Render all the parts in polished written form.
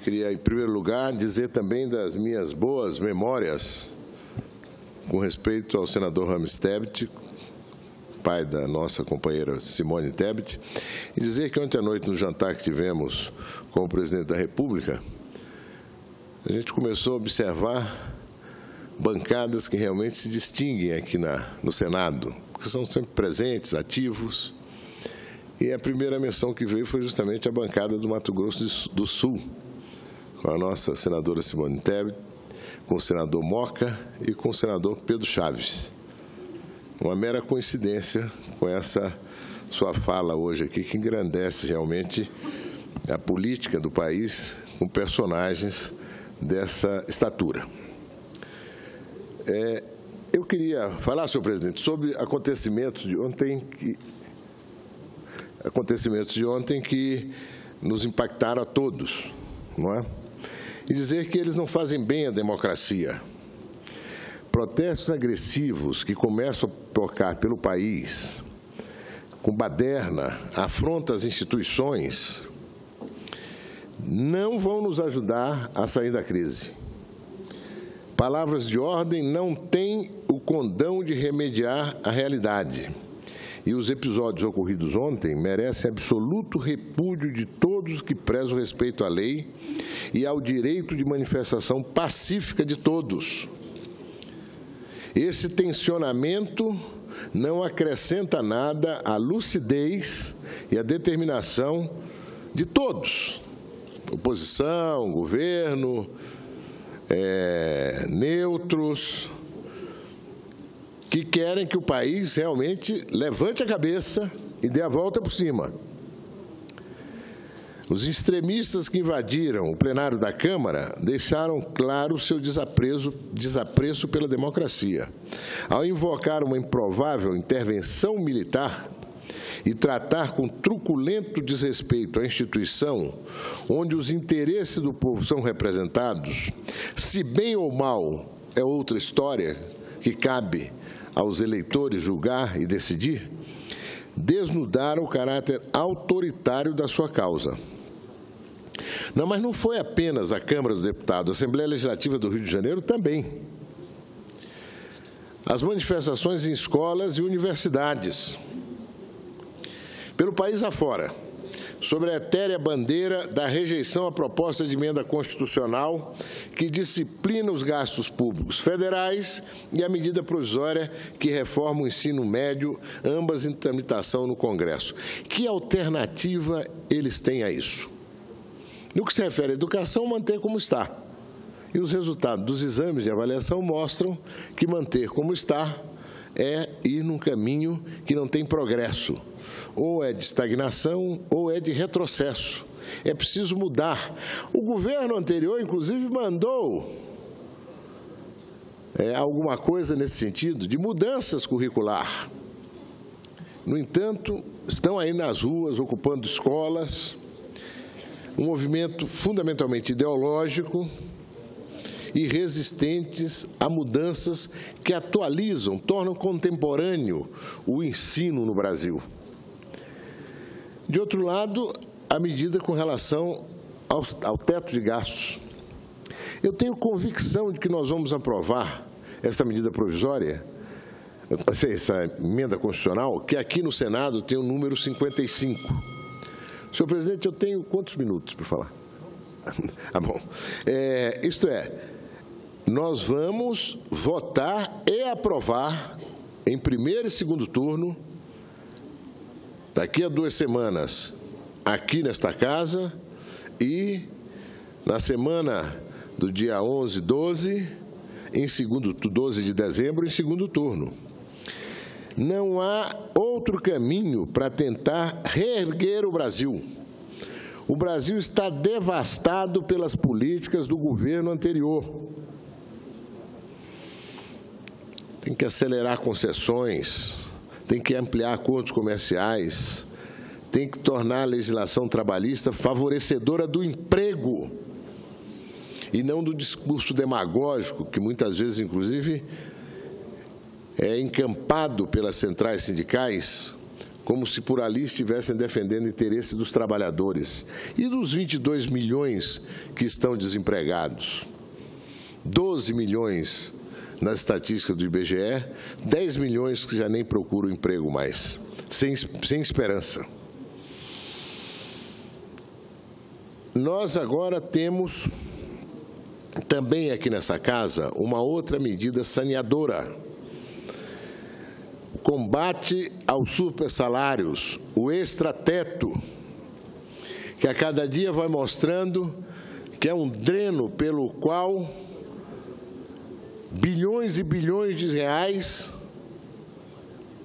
Queria, em primeiro lugar, dizer também das minhas boas memórias com respeito ao senador Rames Tebet, pai da nossa companheira Simone Tebet, e dizer que ontem à noite, no jantar que tivemos com o presidente da República, a gente começou a observar bancadas que realmente se distinguem aqui no Senado, que são sempre presentes, ativos. E a primeira menção que veio foi justamente a bancada do Mato Grosso do Sul, com a nossa senadora Simone Tebet, com o senador Moca e com o senador Pedro Chaves. Uma mera coincidência com essa sua fala hoje aqui, que engrandece realmente a política do país com personagens dessa estatura. Eu queria falar, senhor presidente, sobre acontecimentos de ontem que nos impactaram a todos, não é? E dizer que eles não fazem bem à democracia. Protestos agressivos que começam a tocar pelo país, com baderna, afronta às instituições, não vão nos ajudar a sair da crise. Palavras de ordem não têm o condão de remediar a realidade. E os episódios ocorridos ontem merecem absoluto repúdio de todos que prezam respeito à lei e ao direito de manifestação pacífica de todos. Esse tensionamento não acrescenta nada à lucidez e à determinação de todos, oposição, governo, neutros, que querem que o país realmente levante a cabeça e dê a volta por cima. Os extremistas que invadiram o plenário da Câmara deixaram claro o seu desapreço pela democracia. Ao invocar uma improvável intervenção militar e tratar com truculento desrespeito à instituição onde os interesses do povo são representados, se bem ou mal é outra história que cabe aos eleitores julgar e decidir, desnudaram o caráter autoritário da sua causa. Não, mas não foi apenas a Câmara dos Deputados, a Assembleia Legislativa do Rio de Janeiro também. As manifestações em escolas e universidades, pelo país afora, sobre a etérea bandeira da rejeição à proposta de emenda constitucional que disciplina os gastos públicos federais e a medida provisória que reforma o ensino médio, ambas em tramitação no Congresso. Que alternativa eles têm a isso? No que se refere à educação, manter como está. E os resultados dos exames de avaliação mostram que manter como está é ir num caminho que não tem progresso. Ou é de estagnação ou é de retrocesso. É preciso mudar. O governo anterior, inclusive, mandou alguma coisa nesse sentido, de mudanças curricular. No entanto, estão aí nas ruas, ocupando escolas, um movimento fundamentalmente ideológico e resistentes a mudanças que atualizam, tornam contemporâneo o ensino no Brasil. De outro lado, a medida com relação ao teto de gastos. Eu tenho convicção de que nós vamos aprovar essa medida provisória, essa emenda constitucional, que aqui no Senado tem o número 55. Senhor presidente, eu tenho quantos minutos para falar? Ah, bom. Isto é, nós vamos votar e aprovar em primeiro e segundo turno, daqui a 2 semanas, aqui nesta casa, e na semana do dia 11, 12, 12 de dezembro, em segundo turno. Não há outro caminho para tentar reerguer o Brasil. O Brasil está devastado pelas políticas do governo anterior. Tem que acelerar concessões, tem que ampliar acordos comerciais, tem que tornar a legislação trabalhista favorecedora do emprego e não do discurso demagógico, que muitas vezes, inclusive, é encampado pelas centrais sindicais como se por ali estivessem defendendo o interesse dos trabalhadores e dos 22 milhões que estão desempregados. 12 milhões na estatística do IBGE, 10 milhões que já nem procuram emprego mais, sem esperança. Nós agora temos também aqui nessa casa uma outra medida saneadora. Combate aos supersalários, o extrateto, que a cada dia vai mostrando que é um dreno pelo qual bilhões e bilhões de reais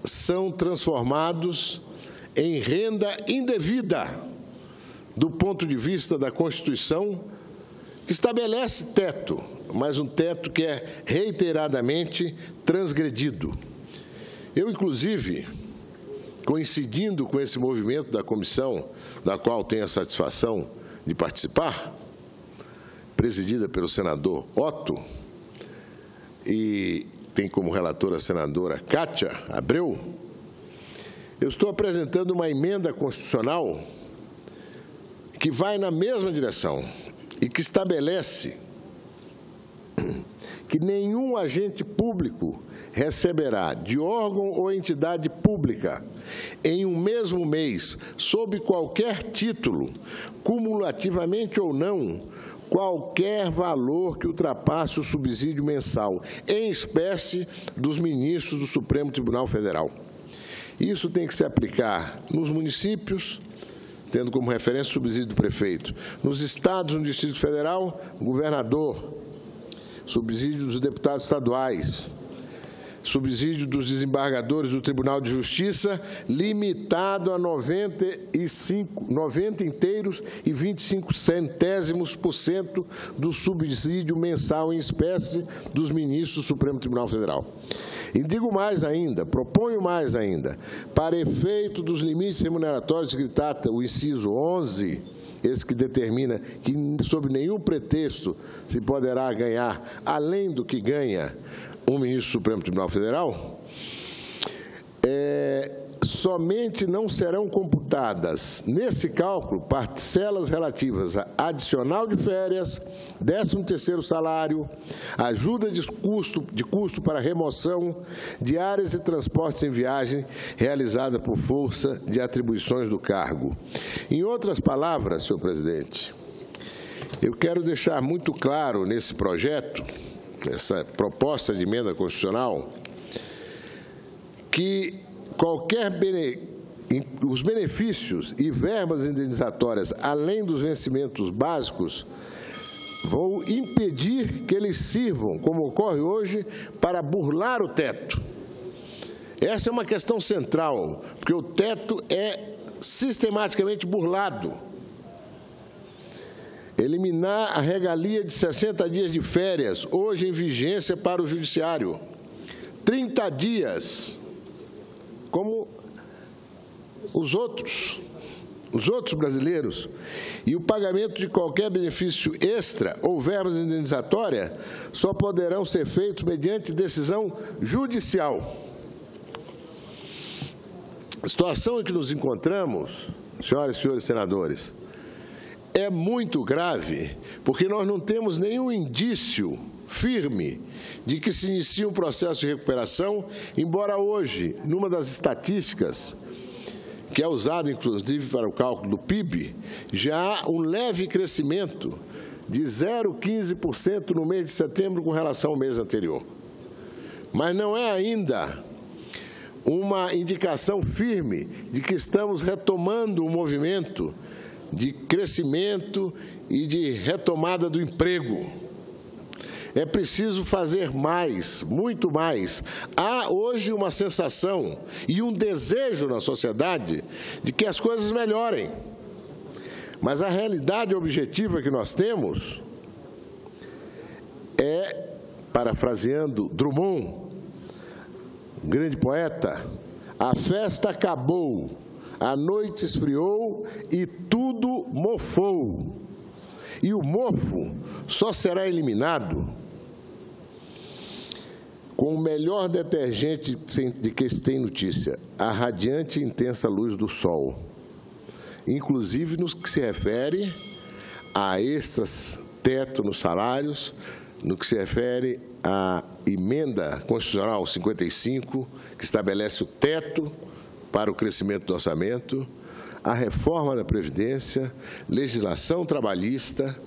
são transformados em renda indevida, do ponto de vista da Constituição, que estabelece teto, mas um teto que é reiteradamente transgredido. Eu, inclusive, coincidindo com esse movimento da comissão, da qual tenho a satisfação de participar, presidida pelo senador Otto, e tem como relatora a senadora Kátia Abreu, eu estou apresentando uma emenda constitucional que vai na mesma direção e que estabelece que nenhum agente público receberá de órgão ou entidade pública em um mesmo mês, sob qualquer título, cumulativamente ou não, qualquer valor que ultrapasse o subsídio mensal, em espécie, dos ministros do Supremo Tribunal Federal. Isso tem que se aplicar nos municípios, tendo como referência o subsídio do prefeito, nos estados, no Distrito Federal, governador, subsídio dos deputados estaduais, subsídio dos desembargadores do Tribunal de Justiça, limitado a 90 inteiros e 25% do subsídio mensal em espécie dos ministros do Supremo Tribunal Federal. E digo mais ainda, proponho mais ainda, para efeito dos limites remuneratórios que trata o inciso 11, esse que determina que, sob nenhum pretexto, se poderá ganhar além do que ganha um ministro do Supremo Tribunal Federal, somente não serão computadas, nesse cálculo, parcelas relativas a adicional de férias, 13º salário, ajuda de custo para remoção, diárias e transportes em viagem realizada por força de atribuições do cargo. Em outras palavras, senhor presidente, eu quero deixar muito claro nesse projeto, essa proposta de emenda constitucional, que os benefícios e verbas indenizatórias, além dos vencimentos básicos, vão impedir que eles sirvam, como ocorre hoje, para burlar o teto. Essa é uma questão central, porque o teto é sistematicamente burlado. Eliminar a regalia de 60 dias de férias, hoje em vigência para o Judiciário. 30 dias, como os outros brasileiros. E o pagamento de qualquer benefício extra ou verbas indenizatórias só poderão ser feitos mediante decisão judicial. A situação em que nos encontramos, senhoras e senhores senadores, é muito grave, porque nós não temos nenhum indício firme de que se inicie um processo de recuperação, embora hoje, numa das estatísticas, que é usada, inclusive, para o cálculo do PIB, já há um leve crescimento de 0,15% no mês de setembro com relação ao mês anterior. Mas não é ainda uma indicação firme de que estamos retomando um movimento de crescimento e de retomada do emprego. É preciso fazer mais, muito mais. Há hoje uma sensação e um desejo na sociedade de que as coisas melhorem. Mas a realidade objetiva que nós temos é, parafraseando Drummond, um grande poeta, a festa acabou, a noite esfriou e tudo mofou. E o mofo só será eliminado com o melhor detergente de que se tem notícia, a radiante e intensa luz do sol, inclusive no que se refere a extras teto nos salários, no que se refere à emenda constitucional 55, que estabelece o teto para o crescimento do orçamento, a reforma da Previdência, legislação trabalhista.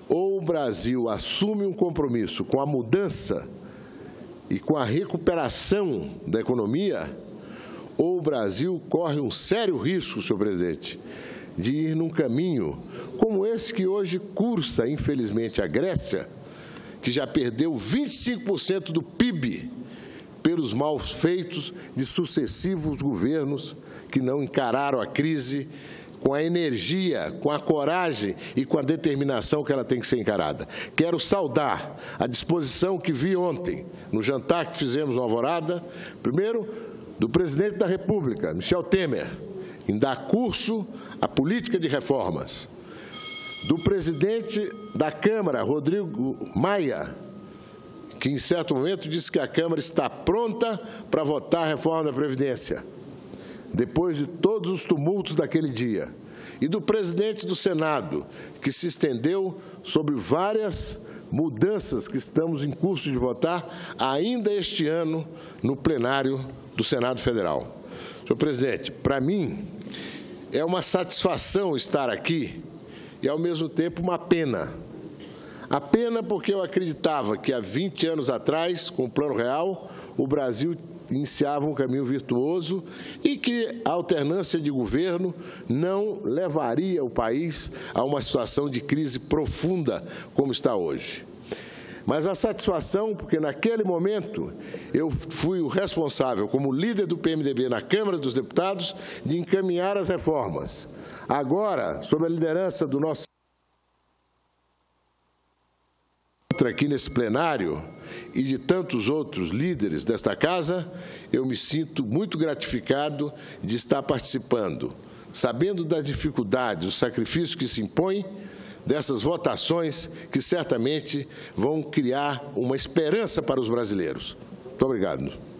Ou o Brasil assume um compromisso com a mudança e com a recuperação da economia, ou o Brasil corre um sério risco, senhor presidente, de ir num caminho como esse que hoje cursa, infelizmente, a Grécia, que já perdeu 25% do PIB pelos malfeitos de sucessivos governos que não encararam a crise com a energia, com a coragem e com a determinação que ela tem que ser encarada. Quero saudar a disposição que vi ontem, no jantar que fizemos no Alvorada, primeiro, do presidente da República, Michel Temer, em dar curso à política de reformas, do presidente da Câmara, Rodrigo Maia, que em certo momento disse que a Câmara está pronta para votar a reforma da Previdência, depois de todos os tumultos daquele dia, e do presidente do Senado, que se estendeu sobre várias mudanças que estamos em curso de votar ainda este ano no plenário do Senado Federal. Senhor presidente, para mim é uma satisfação estar aqui e, ao mesmo tempo, uma pena. A pena porque eu acreditava que há 20 anos atrás, com o Plano Real, o Brasil iniciava um caminho virtuoso e que a alternância de governo não levaria o país a uma situação de crise profunda como está hoje. Mas a satisfação, porque naquele momento eu fui o responsável, como líder do PMDB na Câmara dos Deputados, de encaminhar as reformas. Agora, sob a liderança do nosso aqui nesse plenário e de tantos outros líderes desta casa, eu me sinto muito gratificado de estar participando, sabendo das dificuldades, dos sacrifícios que se impõem, dessas votações que certamente vão criar uma esperança para os brasileiros. Muito obrigado.